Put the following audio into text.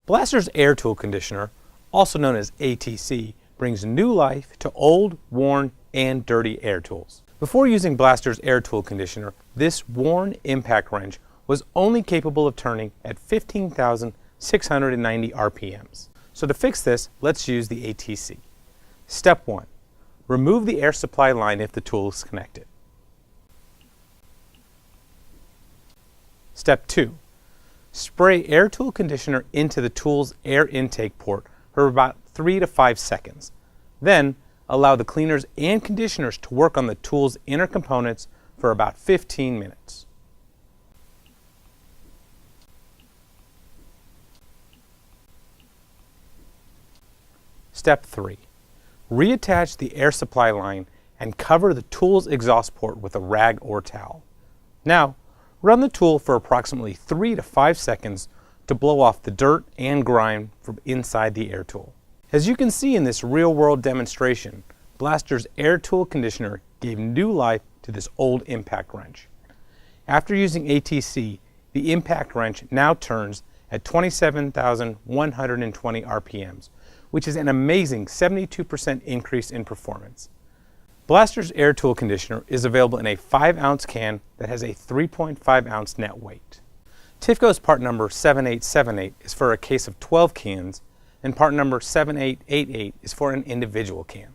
Blaster's air tool conditioner, also known as ATC, brings new life to old, worn, and dirty air tools. Before using Blaster's air tool conditioner, this worn impact wrench was only capable of turning at 15,690 RPMs. So to fix this, let's use the ATC. Step 1. Remove the air supply line if the tool is connected. Step 2. Spray air tool conditioner into the tool's air intake port for about 3 to 5 seconds. Then, allow the cleaners and conditioners to work on the tool's inner components for about 15 minutes. Step 3. Reattach the air supply line and cover the tool's exhaust port with a rag or towel. Now, run the tool for approximately 3 to 5 seconds to blow off the dirt and grime from inside the air tool. As you can see in this real-world demonstration, Blaster's air tool conditioner gave new life to this old impact wrench. After using ATC, the impact wrench now turns at 27,120 RPMs, which is an amazing 72% increase in performance. Blaster's air tool conditioner is available in a 5-ounce can that has a 3.5-ounce net weight. TIFCO's part number 7878 is for a case of 12 cans, and part number 7888 is for an individual can.